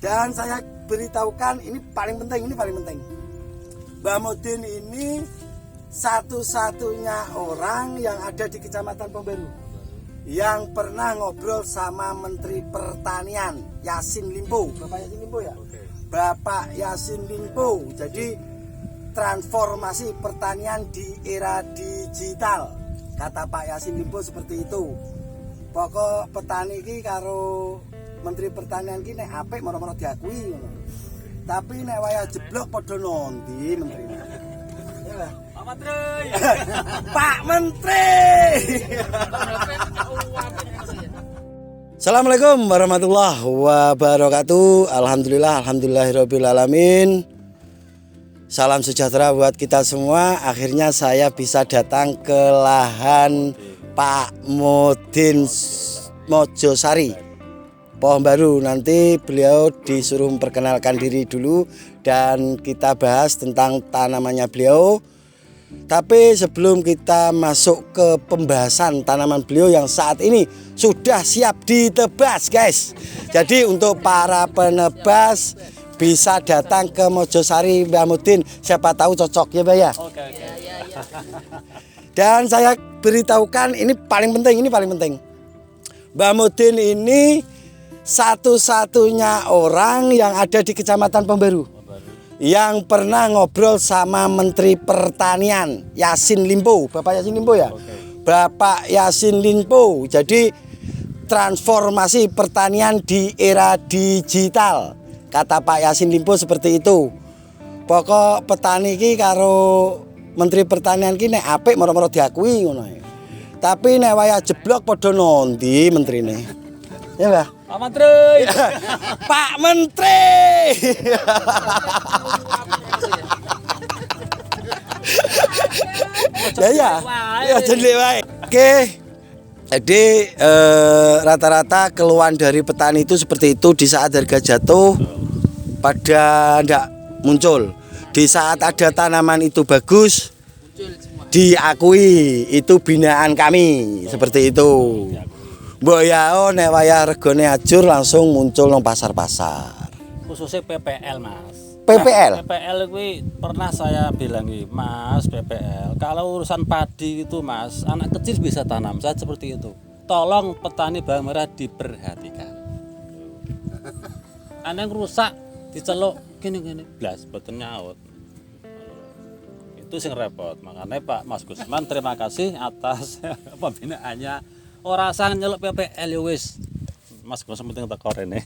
Dan saya beritahukan ini paling penting. Mbah Mudin ini satu-satunya orang yang ada di Kecamatan Pembaru yang pernah ngobrol sama Menteri Pertanian Yassin Limpo. Bapak Yassin Limpo ya? Bapak Yassin Limpo. Jadi transformasi pertanian di era digital. Kata Pak Yassin Limpo seperti itu. Pokok petani ini karo Menteri Pertanian ini nek apik moro-moro diakui. Tapi nek wayah jeblok padha nondi menterine. Ya, Pak Menteri. Pak Menteri. Assalamualaikum warahmatullahi wabarakatuh. Alhamdulillahirabbil alamin. Salam sejahtera buat kita semua. Akhirnya saya bisa datang ke lahan Pak Mudin Mojosari Pohon Baru. Nanti beliau disuruh memperkenalkan diri dulu dan kita bahas tentang tanamannya beliau. Tapi sebelum kita masuk ke pembahasan tanaman beliau yang saat ini sudah siap ditebas, guys. Jadi untuk para penebas bisa datang ke Mojosari Mbah Mudin, siapa tahu cocok ya, Mbak ya. Oke. Dan saya beritahukan ini paling penting. Mbah Mudin ini satu-satunya orang yang ada di Kecamatan Pembaru yang pernah ngobrol sama Menteri Pertanian Yassin Limpo. Bapak Yassin Limpo ya? Bapak Yassin Limpo. Jadi transformasi pertanian di era digital. Kata Pak Yassin Limpo seperti itu. Pokok petani iki karo Menteri Pertanian iki nek apik moro-moro diakui ngono. Tapi nek wayah jeblok padha nondi menterine. Ya, Mbah. Pak Menteri. Pak Menteri. Ya. Ya jadi wae. Oke. Jadi rata-rata keluhan dari petani itu seperti itu. Di saat harga jatuh pada ndak muncul. Di saat ada tanaman itu bagus diakui itu binaan kami seperti itu. Mbok ya nek wayah regane ajur langsung muncul nang pasar-pasar. Khususnya PPL, Mas. PPL. PPL kuwi pernah saya bilang nih, Mas, PPL. Kalau urusan padi itu, Mas, anak kecil bisa tanam. Saya seperti itu. Tolong petani bawang merah diperhatikan. Ana yang rusak diceluk gini blas boten nyaut. Itu sing repot. Makanya Pak Mas Gusman terima kasih atas pembinaannya. Ora sang nyeluk PPL ya wis. Mas Gusman penting teko rene.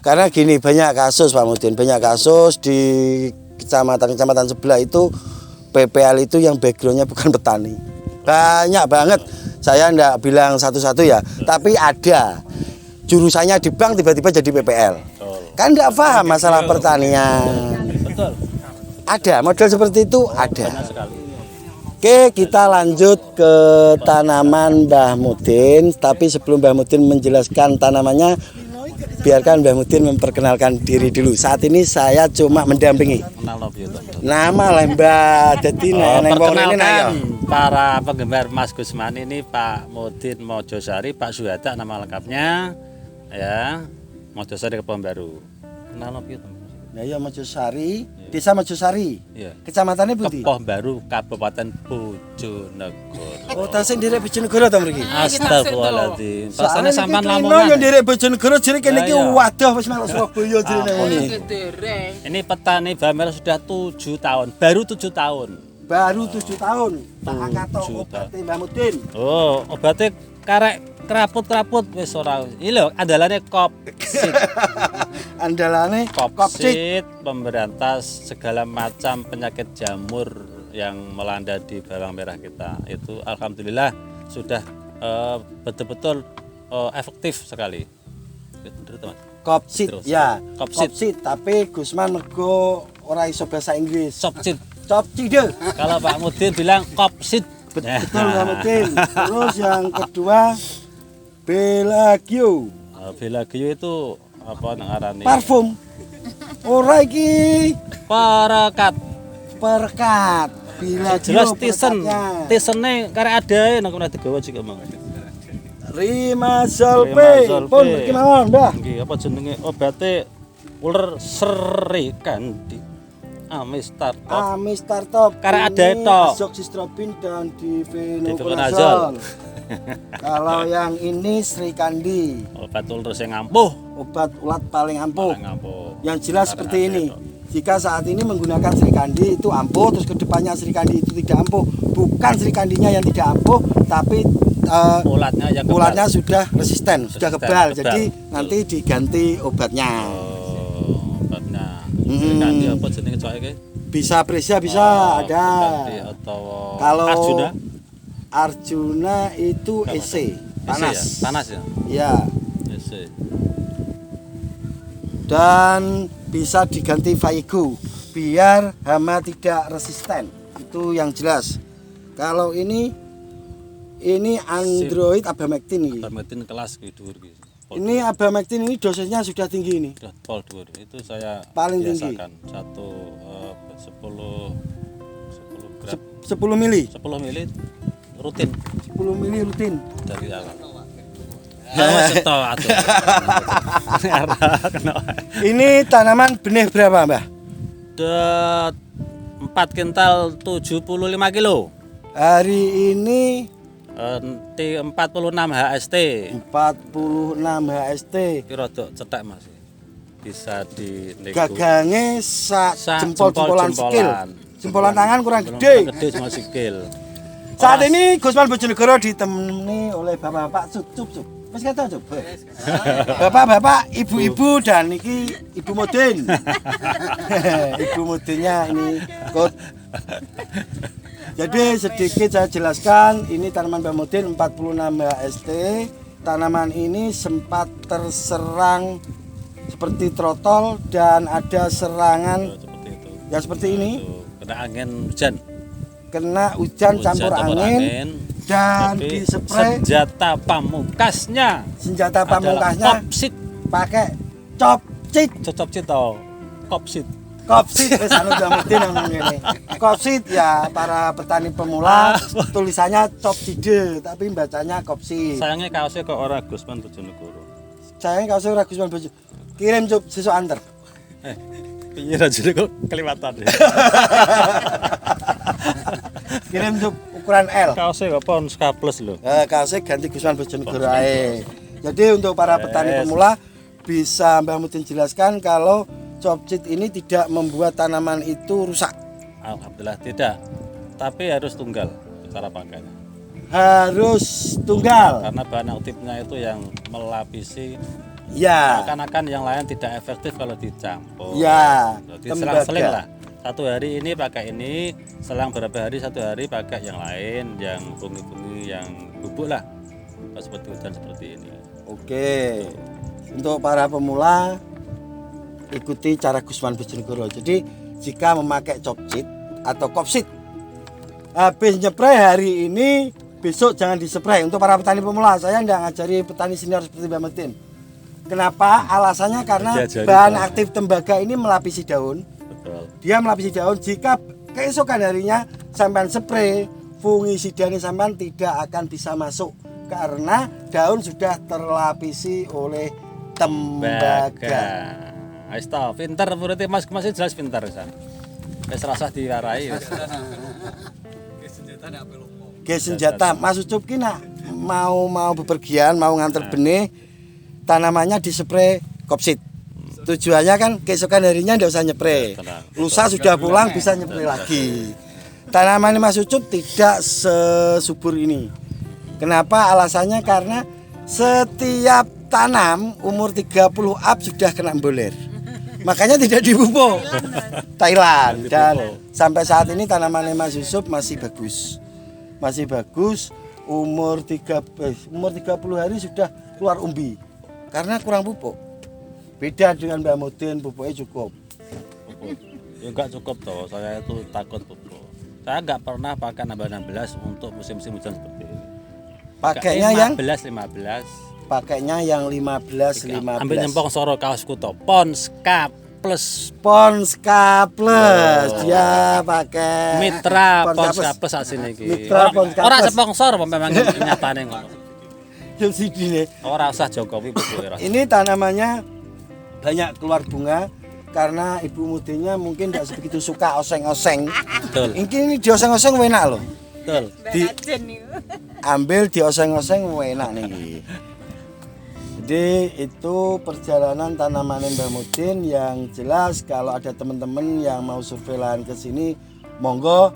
Karena gini, banyak kasus Pak Mudin, banyak kasus di kecamatan sebelah itu PPL itu yang backgroundnya bukan petani. Banyak banget. Saya enggak bilang satu-satu ya, tapi ada jurusannya di bank tiba-tiba jadi PPL. Kan enggak paham masalah pertanian. Betul. Ada model seperti itu, ada. Banyak sekali. Oke, kita lanjut ke tanaman Mbah Mudin. Tapi sebelum Mbah Mudin menjelaskan tanamannya, biarkan Mbah Mudin memperkenalkan diri dulu. Saat ini saya cuma mendampingi. Nama Lembah. Jadi perkenalkan para penggemar Mas Gusman ini Pak Mudin Mojosari, Pak Suhada nama lengkapnya ya. Mojosari Pohon Baru. Kenal piye to? Nah, ya Mojosari, Desa Mojosari. Iya. Kecamatannya pundi? Pohon Baru, Kabupaten Bojonegoro. Oh, tasih nderek Bojonegoro ta mriki? Astagfirullahaladzim. Rasane sampean Lamongan. Lamongan. Yo nderek Bojonegoro jere kene iki Lah, iya. waduh wis melok Surabaya jere ngene. Ini petani bawang merah sudah 7 tahun, baru 7 tahun. Baru 7 tahun. Tak angkat obat Mbah Mudin. Oh, obatnya karek keraput wis ora. Iki lho andalane Kopsit. Andalane Kopsit pemberantas segala macam penyakit jamur yang melanda di bawang merah kita. Itu alhamdulillah sudah betul-betul efektif sekali. Bener, teman. Kopsit Terus. ya. Kopsit. Tapi Gusman mergo ora iso bahasa Inggris. Kopsit. Kopsit. Kalau Pak Mudin bilang Kopsit. Betul Mbah Mudin. Terus yang kedua Belagio. Belagio itu apa ngarani? Parfum. Ora iki Perekat. Belagio. Jelas tisen. Tisene karek adae nang kene digawa juga, Mang. Rimasol P. Rimasol P. Pun iki mawon, Mbah. Nggih, apa jenenge obate uler seri kandi. Amis Startop. Amis Startop. Karena ada Ini itu. Azoxystrobin dan Difenoconazole. difenoconazole. Kalau yang ini Sri Kandi, Obat uler sing ampuh. obat ulat paling ampuh. Paling ampuh. Yang jelas Karena seperti ada ini. itu. Jika saat ini menggunakan Sri Kandi itu ampuh, terus kedepannya Sri Kandi itu tidak ampuh. Bukan Sri Kandinya yang tidak ampuh, tapi Ulatnya yang kebal. ulatnya sudah resisten, sudah Resisten, kebal. kebal. Jadi Betul. nanti diganti obatnya. Oh, obatnya. Hmm. Ganti apa jenenge cok iki? Bisa Presa bisa Oh, ada. ganti atau Kalau Arjuna? Arjuna itu EC, panas. EC ya? Panas ya? Ya. EC. Dan bisa diganti Vaigu biar hama tidak resisten. Itu yang jelas. Kalau ini Android Abamectin ini. Permetin kelas ki dhuwur ki. Ini Abamectin ini dosisnya sudah tinggi ini. Pol dhuwur. Itu saya Paling tinggi. biasakan 10 gram 10 mili. 10 mili rutin 10 mili rutin. dari awal. Seto atuh. Ini tanaman benih berapa, Mbah? 4 kintal 75 kilo. Hari ini T46 HST. 46 HST. Iki rada cetek Mas. Bisa dinego. Gagange sak Sak jempol-jempolan sikil. Jempolan tangan kurang Belum gede. Gede cuma sikil. Saat ini Gusman Bojonegoro ditemani oleh bapak-bapak cup. Wis kata cup. Bapak-bapak, ibu-ibu dan iki Ibu Mudin. Ibu Mudinnya ini kot. Jadi sedikit saya jelaskan, ini tanaman Mbak Mudin 46 HST. Tanaman ini sempat terserang seperti trotol dan ada serangan Seperti itu. ya seperti ini. Tuh, kena angin hujan. Kena hujan campur angin dan Tapi dispray senjata pamungkasnya senjata adalah pamungkasnya kopsit. pakai copcit. Cocok toh kopsit. Kopsit wis anu Mudin ngomong ngene. Kopsit ya para petani pemula tulisannya copside tapi bacanya kopsit. Sayangnya kaosnya kok ora Gusman Bojonegoro. Sayang kalau saya Gusman Bojo. Kirim cup sesuk anter. Piye rajine kok kelewatan ya. Kirim cup ukuran L. Kaosnya kok Pons K plus lho. Kaosnya ganti Gusman Bojonegoro ae. Jadi untuk para petani pemula bisa Mbak Mudin jelaskan kalau copcit ini tidak membuat tanaman itu rusak. Alhamdulillah tidak. Tapi harus tunggal cara pakainya. Harus tunggal. Karena bahan aktifnya itu yang melapisi. Ya. Akan-akan yang lain tidak efektif kalau dicampur. Ya. Jadi selang-seling lah. Satu hari ini pakai ini, selang beberapa hari satu hari pakai yang lain, yang bungi-bungi, yang bubuk lah. Seperti hujan seperti ini. Oke. Untuk para pemula ikuti cara Gusman Bojonegoro. Jadi jika memakai copcit atau kopsit habis nyepray hari ini, besok jangan dispray. Untuk para petani pemula, saya tidak ngajari petani senior seperti Mbak Mudin. Kenapa? Alasannya karena Diajari, bahan Pak. aktif tembaga ini melapisi daun. Betul. Dia melapisi daun. Jika keesokan harinya sampean spray fungisida ini sampean tidak akan bisa masuk karena daun sudah terlapisi oleh tembaga. Wis ta, pinter berarti Mas masih jelas pinter wis. Wis rasah diwarai wis. Ge senjata Mas Ucup ki nak mau bepergian, mau nganter benih, tanamannya dispray kopsit. Tujuannya kan keesokan harinya tidak usah nyepray. Lusa sudah pulang bisa nyepray lagi. Tanaman Mas Ucup tidak sesubur ini. Kenapa? Alasannya karena setiap tanam umur 30 up sudah kena boler. Makanya tidak dipupuk. Thailand dan sampai saat ini tanaman Mas Yusuf masih bagus. Masih bagus. Umur 30 hari sudah keluar umbi. Karena kurang pupuk. Beda dengan Mbak Mudin, pupuknya cukup. Pupuk. Ya enggak cukup toh, saya itu takut pupuk. Saya enggak pernah pakai nambah 16 untuk musim-musim hujan seperti ini. Pakainya yang 15. Pakainya yang 15. Ambil nyempong soro kaosku toh, Pons K plus. Pons K plus. Dia pakai Mitra Pons K plus asine iki. Mitra Pons K Ora plus. sponsor apa memang nyatane ngono. subsidi nih. Ora usah Jokowi pupuke ora. Ini tanamannya banyak keluar bunga karena ibu mudinya mungkin tidak sebegitu suka oseng-oseng. Betul. Ini dioseng-oseng enak loh. Betul. Ambil dioseng-oseng enak nih. Jadi itu perjalanan tanaman Mbah Mudin. Yang jelas kalau ada teman-teman yang mau survei lahan ke sini, monggo.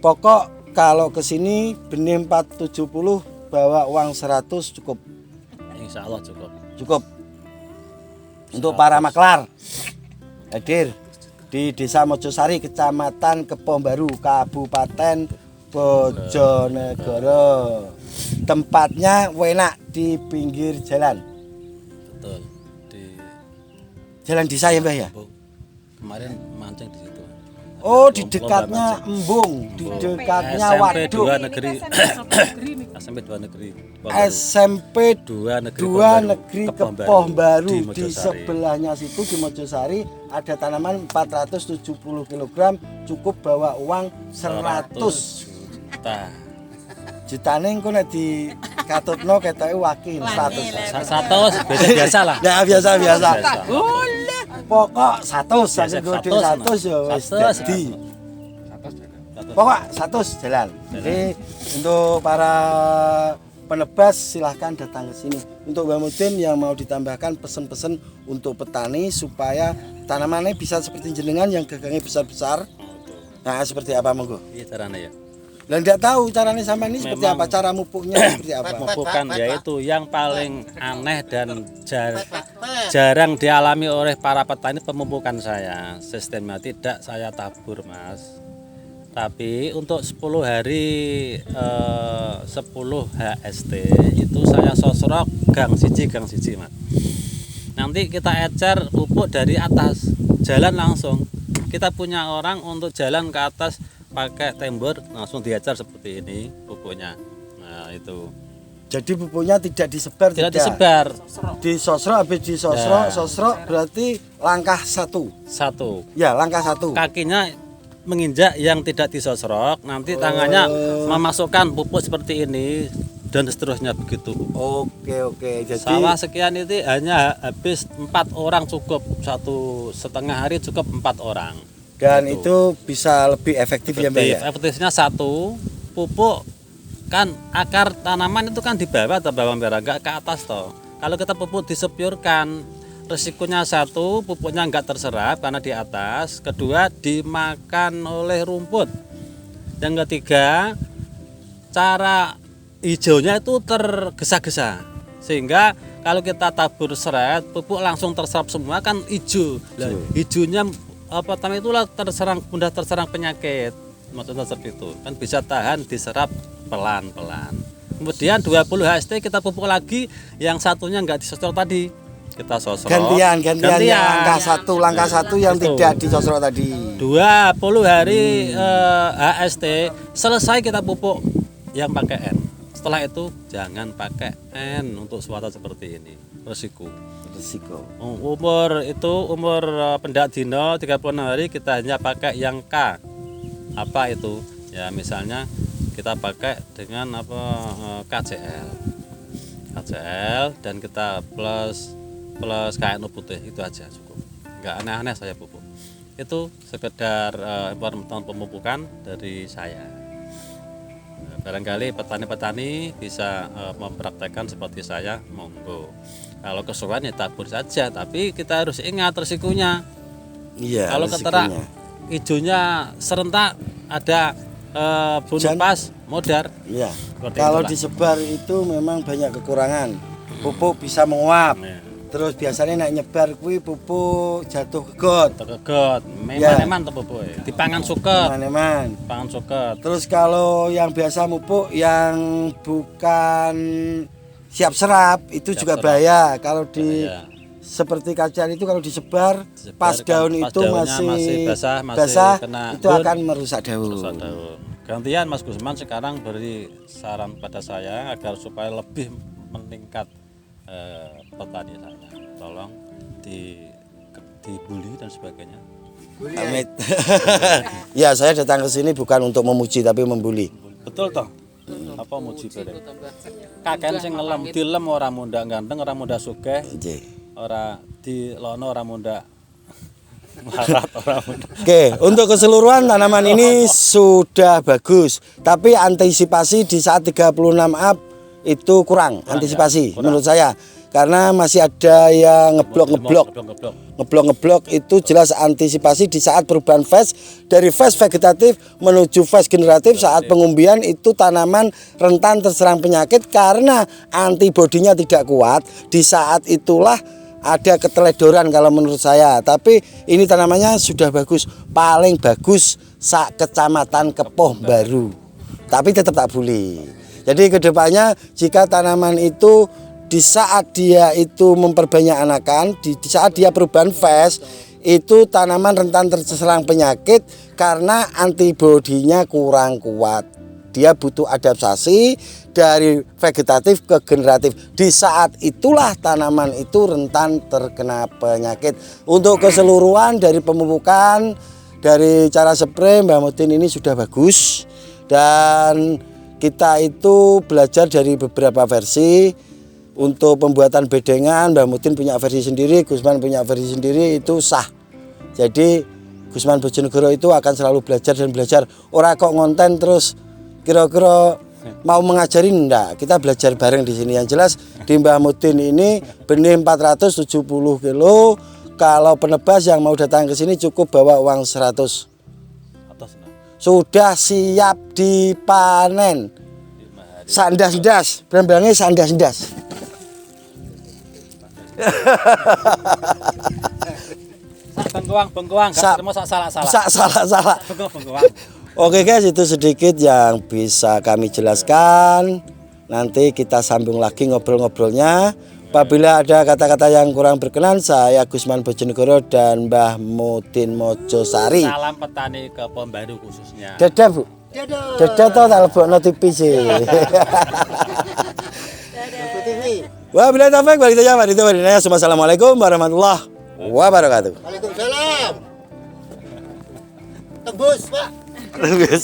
Pokok kalau ke sini benih 470 bawa uang 100 cukup. Insya Allah cukup. Cukup. Untuk para maklar hadir di Desa Mojosari, Kecamatan Kebonbaru, Kabupaten Bojonegoro. Tempatnya enak di pinggir jalan. Betul. Di Jalan desa ya Mbah ya? kemarin mancing di situ. Oh, di dekatnya Embung, di dekatnya SMP Waduk. 2 Negeri. SMP 2 Negeri. SMP 2 Negeri. 2 Negeri Kebonbaru. Di Mojosari. sebelahnya situ di Mojosari ada tanaman 470 kg, cukup bawa uang 100 juta. Jutane engko nek di katutno ketoke wakil 100. Satu biasa lah. Ya biasa. Biasa. Pokok 100 sampai Biasa, gede 100, 100 ya wis 100. dadi. Pokok 100 jalan. Jadi untuk para penebas silahkan datang ke sini. Untuk Mbah Mudin yang mau ditambahkan pesen-pesen untuk petani supaya tanamannya bisa seperti jenengan yang gagangnya besar-besar. Nah, seperti apa monggo? Iya caranya ya. Dan tidak tahu caranya sampai ini seperti Memang- apa, cara mupuknya seperti apa. Bukan yaitu yang paling aneh dan jarang dialami oleh para petani pemupukan saya. Sistemnya tidak saya tabur Mas. Tapi untuk 10 hari 10 HST itu saya sosrok gang siji Mas. Nanti kita ecer pupuk dari atas, jalan langsung. Kita punya orang untuk jalan ke atas pakai tembor langsung diecer seperti ini pupuknya. Nah, itu. Jadi pupuknya tidak disebar, Tidak disebar. Disosrok, habis disosrok, Ya. sosrok berarti langkah 1. Satu. Ya, langkah 1. Kakinya menginjak yang tidak disosrok, nanti tangannya memasukkan pupuk seperti ini dan seterusnya begitu. Oke. Jadi Sawah sekian itu hanya habis 4 orang cukup, 1,5 hari cukup 4 orang. dan Gitu. itu bisa lebih efektif ya Mbak ya. Efektifnya satu, pupuk kan akar tanaman itu kan di bawah atau bawah merah, enggak ke atas toh. Kalau kita pupuk disepiurkan, resikonya satu, pupuknya enggak terserap karena di atas. Kedua, dimakan oleh rumput. Yang ketiga, cara hijaunya itu tergesa-gesa. Sehingga kalau kita tabur seret, pupuk langsung terserap semua kan hijau. Lah, hijaunya apa namanya itulah mudah terserang penyakit. Maksudnya seperti itu. Kan bisa tahan diserap pelan-pelan. Kemudian 20 HST kita pupuk lagi, yang satunya enggak disosrok tadi. Kita sosrok. Gantian. Langkah satu yang Betul. tidak disosrok tadi. 20 hari HST selesai kita pupuk yang pakai N. Setelah itu jangan pakai N untuk suatu seperti ini, resiko. Umur pendak dino 36 hari kita hanya pakai yang K. Apa itu? Ya misalnya kita pakai dengan KCL dan kita plus KNU putih, itu aja cukup. Enggak aneh-aneh saya pupuk. Itu sekedar informasi pemupukan dari saya. Barangkali petani-petani bisa mempraktekkan seperti saya, monggo. Kalau kesulitan ya tabur saja, tapi kita harus ingat resikonya. Iya. Kalau keterak hijaunya serentak ada bunuh pas modar. Iya. Seperti Kalau itulah. disebar itu memang banyak kekurangan. Pupuk bisa menguap. Ya. Terus biasanya naik nyebar kuwi pupuk jatuh ke got. Kegot, Ya. memang tuh pupuk. Dipangan suket, Teman-teman. pangan suket. Terus kalau yang biasa mupuk yang bukan siap serap itu Siap juga serap. bahaya. Kalau di Bahaya. seperti kacar itu kalau disebar pas Disebarkan, daun pas itu daunnya masih masih basah, masih basah, kena itu embun, akan merusak daun. Rusak daun. Gantian Mas Gusman sekarang beri saran pada saya agar supaya lebih meningkat petani saya. Tolong dibully dan sebagainya. Amit. Ya, saya datang ke sini bukan untuk memuji tapi membuli. Betul toh? apa muji bareng. Kaken sing ngelem dilem ora mundhak ganteng, ora mundhak sugih, Nggih. ora dilono, ora mundhak melarat, ora mundhak. Oke, untuk keseluruhan tanaman ini sudah bagus, tapi antisipasi di saat 36 up itu kurang antisipasi kurang. menurut saya. Karena masih ada yang ngeblok itu jelas antisipasi di saat perubahan fase dari fase vegetatif menuju fase generatif. Saat pengumbian itu tanaman rentan terserang penyakit karena antibodinya tidak kuat. Di saat itulah ada keteledoran kalau menurut saya. Tapi ini tanamannya sudah bagus, paling bagus sak kecamatan Kepoh Baru, tapi tetap tak boleh. Jadi kedepannya jika tanaman itu di saat dia itu memperbanyak anakan, di saat dia perubahan fase, itu tanaman rentan terserang penyakit karena antibodinya kurang kuat. Dia butuh adaptasi dari vegetatif ke generatif. Di saat itulah tanaman itu rentan terkena penyakit. Untuk keseluruhan dari pemupukan, dari cara spray Mbak Mutin ini sudah bagus. Dan kita itu belajar dari beberapa versi. Untuk pembuatan bedengan Mbak Mutin punya versi sendiri, Gusman punya versi sendiri, itu sah. Jadi Gusman Bojonegoro itu akan selalu belajar dan belajar. Ora kok ngonten terus kira-kira mau mengajarin, enggak. Kita belajar bareng di sini. Yang jelas di Mbak Mutin ini benih 470 kilo. Kalau penebas yang mau datang ke sini cukup bawa uang 100. Atas nah. Sudah siap dipanen. Sandas-ndas, berambangnya sandas-ndas. Bengkuang, gak terima sak salah. Bengkuang. Oke guys, itu sedikit yang bisa kami jelaskan. Nanti kita sambung lagi ngobrol-ngobrolnya. Apabila ada kata-kata yang kurang berkenan, saya Gusman Bojonegoro dan Mbah Mutin Mojosari. Salam petani Kepoh Baru khususnya. Dadah Bu. Dadah toh tak lebokno TV sih. Wabillahi taufik wal hidayah. Wassalamualaikum warahmatullahi wabarakatuh. Waalaikumsalam. Tembus, Pak. Tembus.